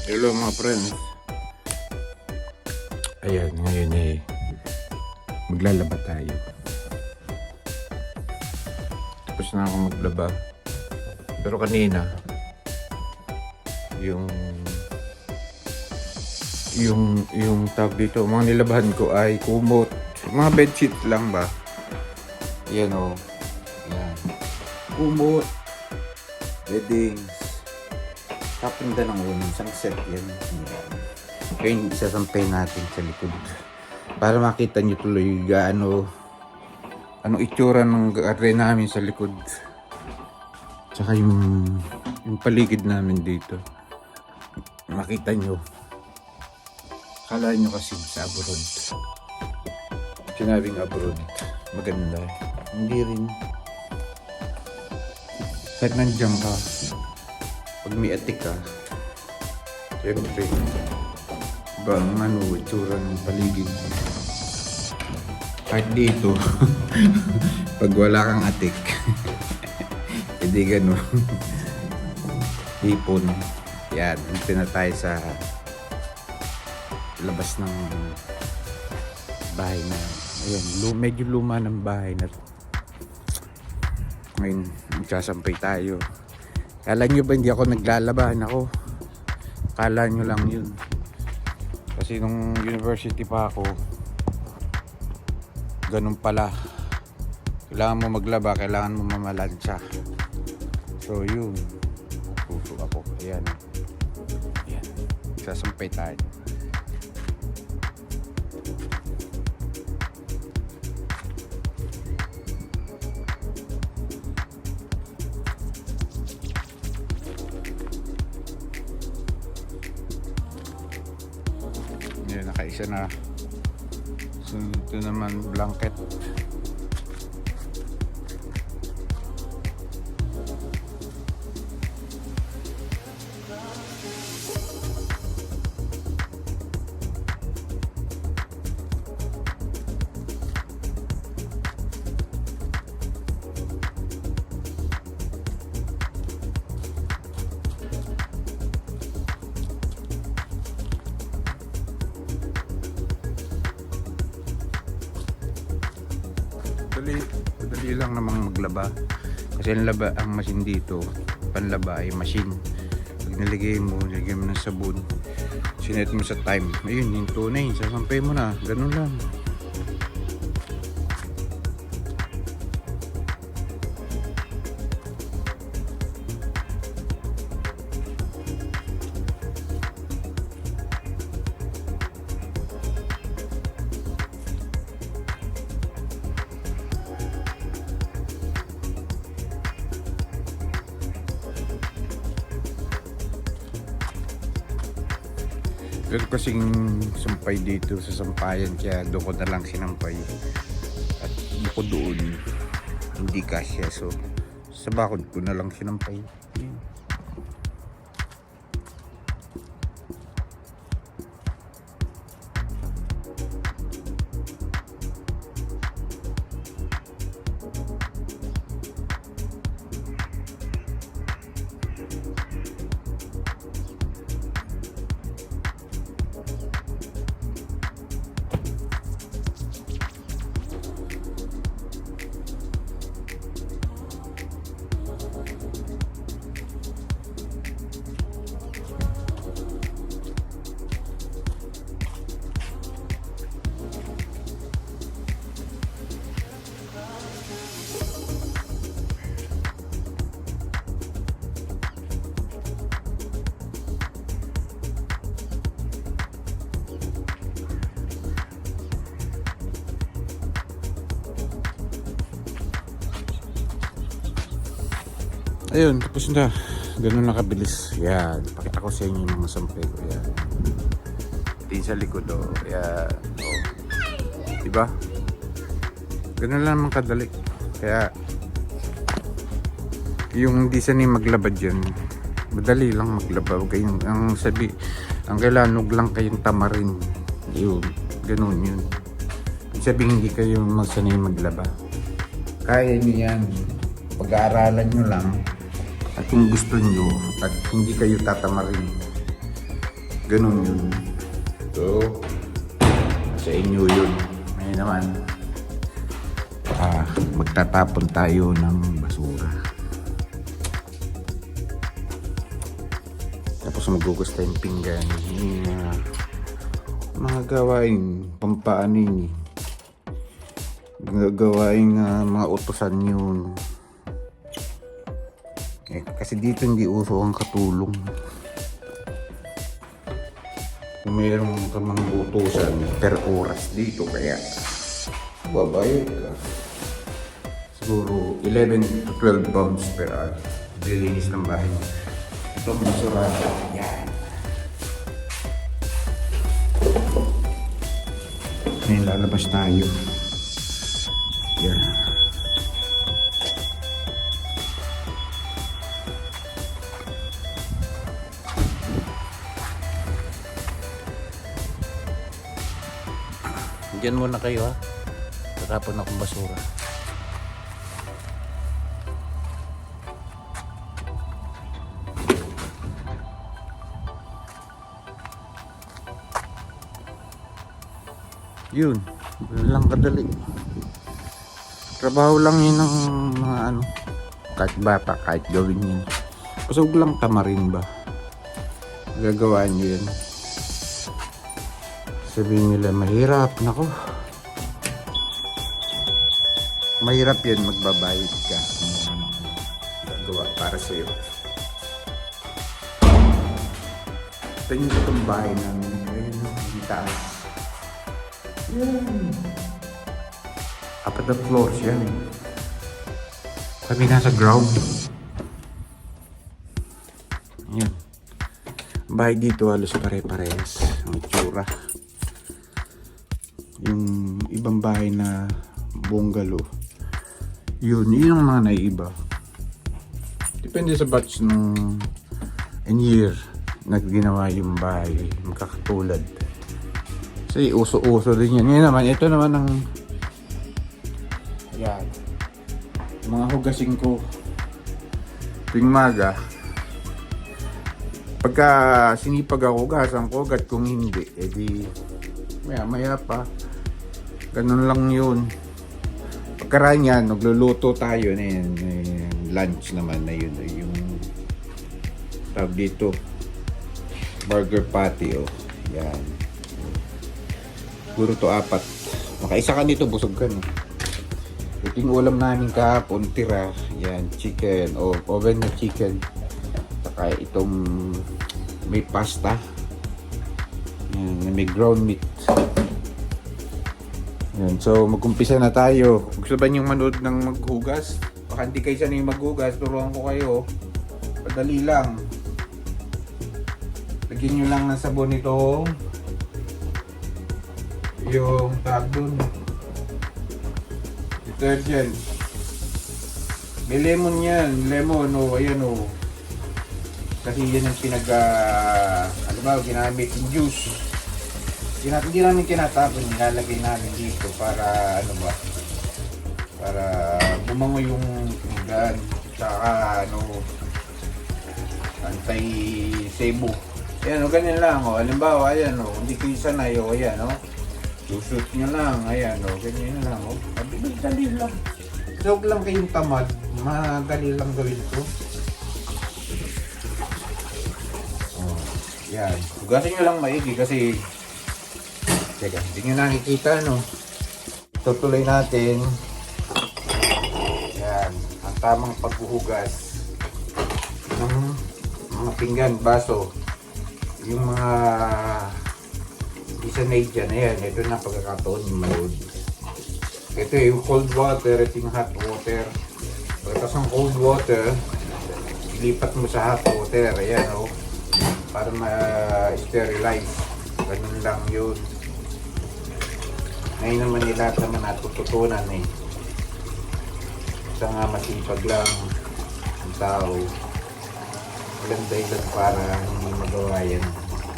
Hello mga friends. Ayan, ngayon maglalaba tayo. Tapos na ako maglaba. Pero kanina, yung tawag dito, mga nilabahan ko ay kumot. Mga bedsheet lang ba? Yan o. Yan. Kumot. Beddings. Kapanda ng unang isang set yan. Kaya isasampay natin sa likod. Para makita nyo tuloy gaano anong itsura ng garden namin sa likod. Tsaka yung paligid namin dito. Makita nyo. Kala nyo kasi sa abroad. Sinabing abroad. Maganda. Hindi rin. Kahit nandiyan ka. Pag may atik ka, siyempre, iba ang itsura ng paligid. Kahit dito, pag wala kang atik, hindi gano'n. Hipon. Yan, dito na tayo sa labas ng bahay na. Ayan, medyo luma ng bahay na. Ngayon, magsasampay tayo. Kala nyo ba hindi ako naglalabahan ako? Kala nyo lang yun. Kasi nung university pa ako, ganun pala. Kailangan mo maglaba, kailangan mo mamalansya. So yun, tuto ako. Ayan. Ayan. Sasampay tayo. Ayan, nakaisa na. So ito naman blanket. Madali lang namang maglaba. Kasi ang machine dito, panlaba ay machine. Pag nilagay mo, lagyan mo ng sabon, sinet mo sa time, ayun, yung tunay, sasampay mo na, ganun lang. Pero kasing sampay dito sa sampayan, kaya doon ko na lang sinampay. At bukod doon, hindi kasya. So, sa bakod ko na lang sinampay. Ayun, tapos na. Ganun na kabilis. Yan. Pakita ko sa inyo yung mga sampay ko. Yan. Ito yung sa likod. Oh. Yan. Oh. Diba? Ganun lang naman kadali. Kaya, yung hindi sanay maglaba dyan, madali lang maglaba. Huwag kayong, ang kailangan lang kayong tamarin. Yun. Ganun yun. Sabihin hindi kayo magsanay maglaba. Kaya nyo yan. Pag-aaralan nyo lang. At kung gusto nyo at hindi kayo tatamarin, Ganun yun. So, sa inyo yun. Ngayon naman, magtatapon tayo ng basura. Tapos magugus tayong pinggan. Yung mga gawain, pampaano yun. Gawain mga utusan yun. Kasi dito hindi uso ang katulong. Kung mayroong kamang utusan per oras dito, kaya babayad ka. Siguro 11 to 12 pounds per hour. Dilinis ng bahay. Ito ang basurada. Yan. Ngayon lalabas tayo. Yan. Diyan muna kayo ha. Tatapon akong basura. Yun. Lang kadali. Trabaho lang yun ng mga ano. Kahit bata, kahit gawin yun. Pasog lang tamarin ba? Gagawin nyo yun. Sabihin nila mahirap. Nako, mahirap yan, magbabayad ka. Gagawa para sa'yo. Ito yung itong bahay namin. Ayun, yung taas. Yan. Apat na floors yan. Kami nasa ground. Yan. Bahay dito halos pare-parehas ang itsura. Yung ibang bahay na bungalow, yun ang mga naiiba. Depende sa batch ng and year na ginawa yung bahay, magkakatulad. Kasi uso-uso din yan. Ngayon naman, ito naman ang yan, mga hugasing ko tuwing maga. Pagka sinipag ako, hugasan ko agad. Kung hindi, edi maya pa. Ganun lang yun. Pagkaraan yan, nagluluto tayo na yun. Lunch naman na yun. Yung tawag dito, burger patty. Oh. Yan. Siguro to 4. Makaisa ka nito, busog ka. No? Ito yung ulam namin kahapon, tira. Yan, chicken. O oven na chicken. Saka itong may pasta. Yan, may ground meat. Yan, so mag-umpisa na tayo. Gusto ba niyong manood ng maghugas? Baka hindi kayo sanay maghugas, turuan ko kayo. Padali lang. Lagyan nyo lang ng sabon ito. Yung tag dun. Detergent. May lemon yan. Lemon, o. Ayan, o. Kasi yan ang ano ba, ginamit yung juice. Hindi namin tinatapon, nilalagay namin dito para ano ba, para bumango yung pinggan, saka ano, anti-sebo. Ayan o, ganyan lang o. Halimbawa, ayan o, hindi kayo sanay o, ayan o. Sushoot nyo lang, ayan o, ganyan lang o. Dali lang. So, huwag lang kayong tamad, madali lang gawin ito. O, yan. Hugasin nyo lang maigi kasi teka, hindi nyo nakikita, no? Tutuloy natin. Yan. Ang tamang paghuhugas ng mga pinggan, baso. Yung mga isanay dyan. Ayan, ito na pagkakataon yung malood. Ito yung cold water, ito yung hot water. Pagkatas ng cold water, ilipat mo sa hot water. Ayan, oh. Para ma-sterilize. Ganun lang yun. Ngayon naman nila naman natututunan eh. Isa nga masipag lang ang tao. Walang dahilan para hindi magawa yan.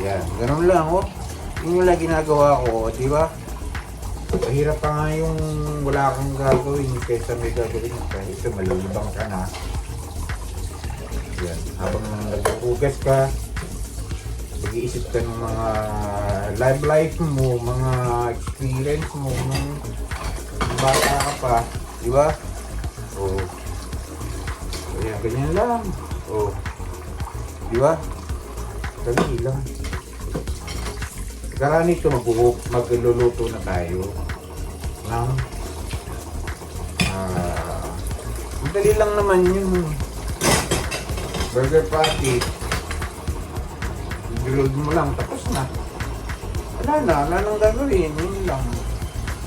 Yan, ganun lang oh. Yun yung lang ginagawa ko, di ba? Mahirap pa nga yung wala kang gagawin kaysa may gagawin ka. Ito malulubang ka na. Yan, habang nagpupugas ka, Nag-iisip ka ng mga life mo, mga experience mo nung bata ka pa, di ba? O, kaya ganyan lang. O, di ba? Dali lang. Karani ito magluluto na tayo ng madali lang naman yung burger patty. Load mo lang, tapos na. Wala nang gagawin, yun lang.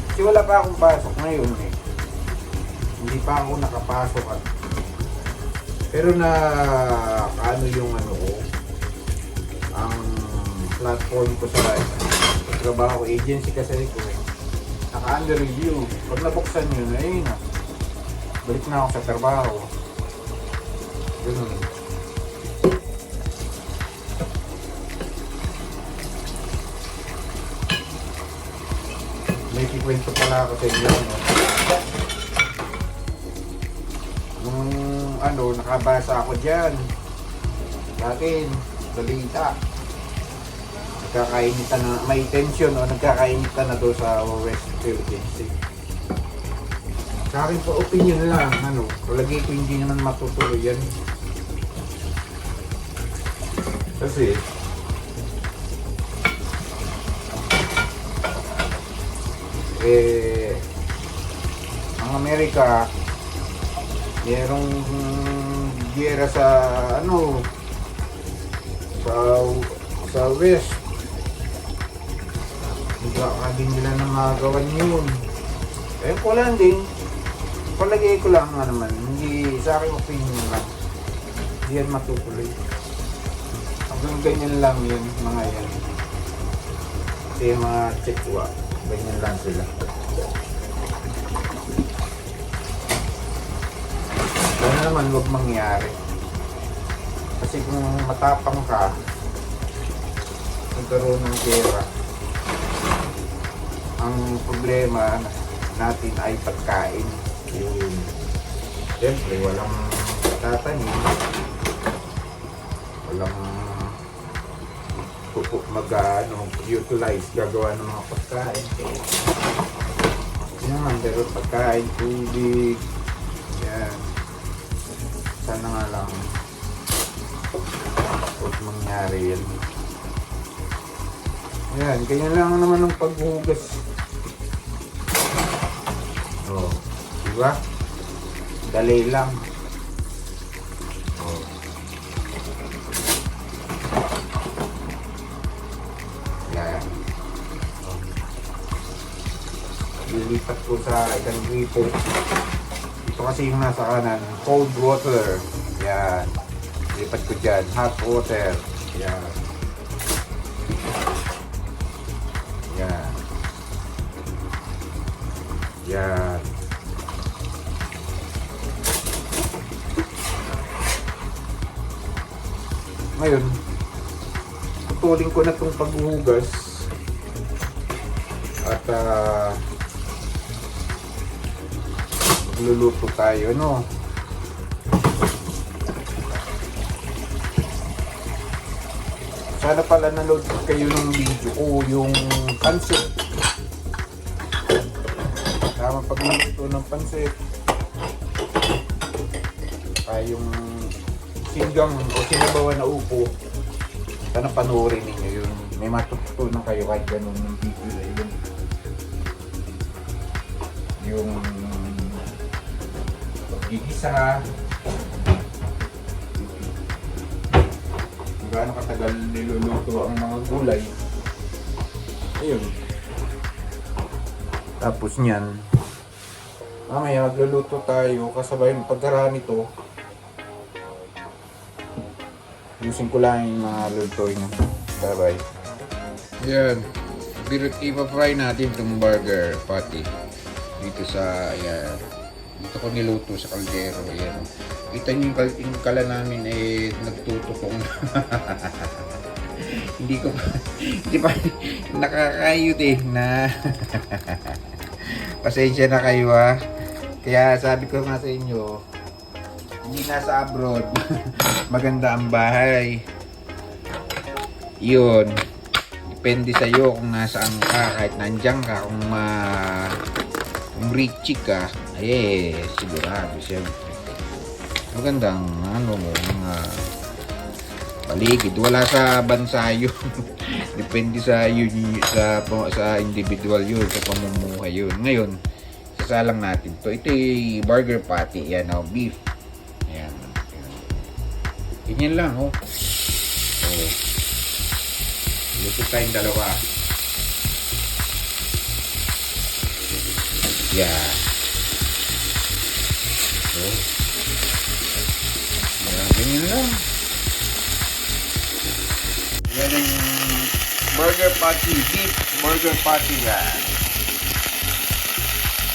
Kasi wala pa akong pasok ngayon eh. Hindi pa ako nakapasok at pero na ano yung ano ko, ang platform ko sa trabaho agency kasi ko eh. Naka-under review. Pag nabuksan yun, ayun na. Balik na ako sa trabaho. Ganun. May kikwento pala ako sa inyo. Nung nakabasa ako dyan. Sa akin, balita. Nagkakainitan na, may tension o nagkakainitan na doon sa West Philippine Sea. Sa akin po, opinion lang, palagi ko hindi naman matutuloy yan. Kasi, ang Amerika, mayroong giyera sa, sa West. Hindi din nila na magawan yun. Eh, ko lang din. Palagay ko lang naman, hindi sa akin opinion lang. Hindi yan matutuloy. Hanggang ganyan lang yun, mga yan. Kasi yung mga tsekwa, ganyan lang sila. Sana naman huwag mangyari. Kasi kung matapang ka, nagkaroon ng gera, ang problema natin ay pagkain. Yun. Siyempre, walang tatanim, walang mag-utilize, gagawa ng mga pagkain. Yun naman, pero pagkain, tubig, yan. Sana nga lang huwag mangyari yan. Yan, kanya lang naman ang paghugas. Oh, diba? Dali lang. Oh. Yan. Oh. Lilipat ko sa isang gripo. Ito kasi yung nasa kanan, cold water. Yan. Lilipat ko dyan, hot water. Yan. Yan. Yan. Ngayon, putulin ko na itong paghuhugas at magluluto tayo, Sana pala nanood kayo ng video ko, yung pansit. Tama pagluluto ng pansit. Yung singgang o sinabawan na upo. Sana panoorin ninyo yun. May matutunan kayo kahit ganun ng video na yun. Yung paggigisa. Kung gaano katagal niluluto ang mga gulay. Ayun. Tapos niyan, mamaya magluluto tayo kasabay ng pagkaraan nito. Ayusin ko lang yung mga lutoy na. Bye-bye. Ayan. Ipa-fry natin itong burger patty. Dito sa, ayan. Dito ko niluto sa kaldero. Ayan. Kita nyo yung kala namin nagtutupong na. Hindi pa nakakayot na. Pasensya na kayo Kaya sabi ko nga sa inyo, hindi nasa abroad. Maganda ang bahay. Yun. Depende sa'yo kung nasaan ka. Kahit nandiyan ka, kung rich ka, sigurado siyempre. Magandang mga paligid. Wala sa bansa yun. Depende sa yun, sa individual yun, sa pamumuhay yun. Ngayon, sasalang natin to. Ito yung burger patty. Yan, beef. Ayan. Ganyan lang, Luto tayong dalawa. Yan. Ganyan lang. Yan ang burger patty, beef burger patty yan.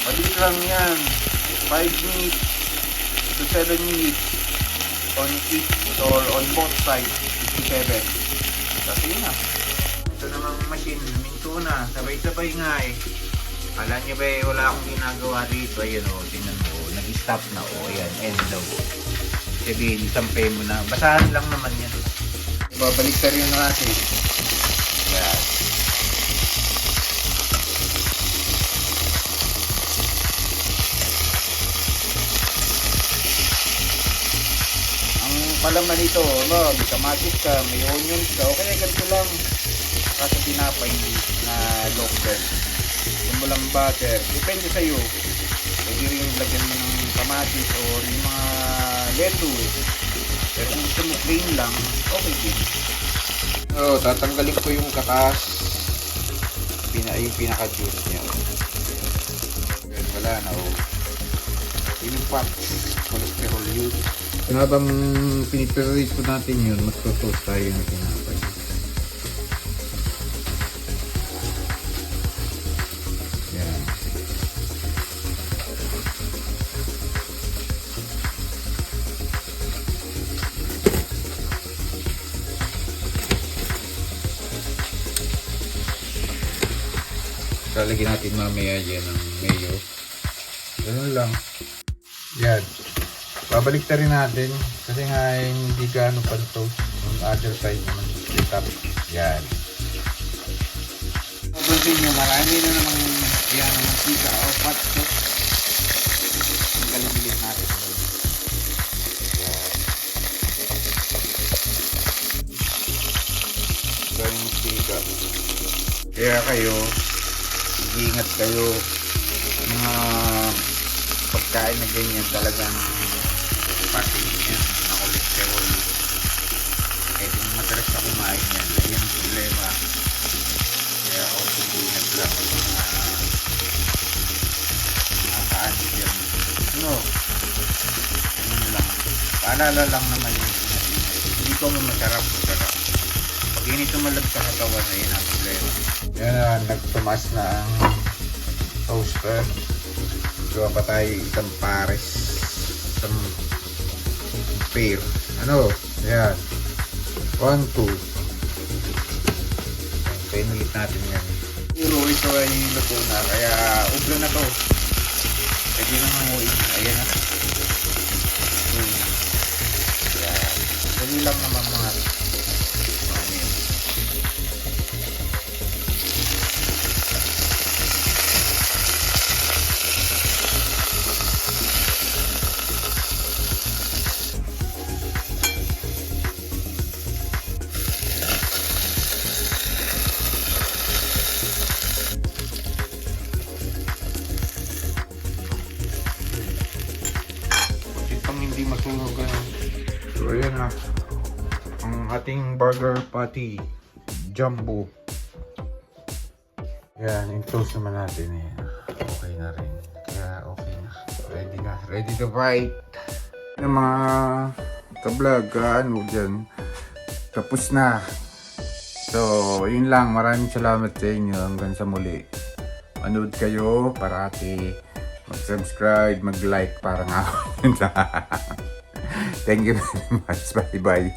Maliit lang yan. 5 minutes to 7 minutes on each or on both sides. 57. Kasi na. Ito namang machine, minto na. Sabay-sabay nga eh. Kala niyo ba wala akong ginagawa rito? Ayun tingnan mo. Nag-stop na ayan, end daw. Sabihin, sampay mo na. Basahan lang naman yan. Babalik ka rin natin. Yan. Ang palaman nito, may kamatis ka, may onions ka, o kaya ganito lang. Saka sa tinapay na local. Yung walang butter. Depende sa'yo. Pwede rin lagyan mo ng kamatis o yung mga lettuce. Pero kung gusto mo plain lang, okay din. Tatanggalin ko yung katas. Yung pinaka-juice niya. Yan, wala na yung fats, cholesterol yun. Habang pinipreparate ko natin yun, magtotoast tayo ng tinapay. Yan. Lalagyan natin mamaya yan ng mayo. Ganun lang. Yan. Babalik na rin natin. Kasi nga hindi gaano pan-toast. Yung other side naman. Top. Yan. Mapansin nyo, marami na namang yan ang mantika o pot sauce. Ang galing-bilis natin. Yan. Galing mantika. Kaya kayo, ingat kayo. Mga pagkain na ganyan talagang pati yan na cholesterol. Eh kung madalas na kumain yan, ayan ang problema. Kaya ako ingat lang mga kaano yan. Ganun lang. Paalala lang naman yung ingat-ingat. Hindi ko mo masarap. Pag inito malag sa katawan na yan ang problema. Yan na, nagtumas na ang toaster. Gawa pa tayo isang pares. Isang pair. Yan. 1, 2. Pinulit natin yan. Pero ito ay luto na. Kaya ubra na to. Pwede na manguin. Ayan na. Yan. Dali lang naman mga hindi masunog. So ayan na ang ating burger patty jumbo. Yan, in-toast naman natin okay na rin, kaya okay na, ready to bite. Yung mga ka-vlog, dyan, tapos na. So yun lang, maraming salamat sa inyo. Hanggang sa muli, manood kayo parati, mag-subscribe, mag-like para nga ako. Thank you very much. Bye bye.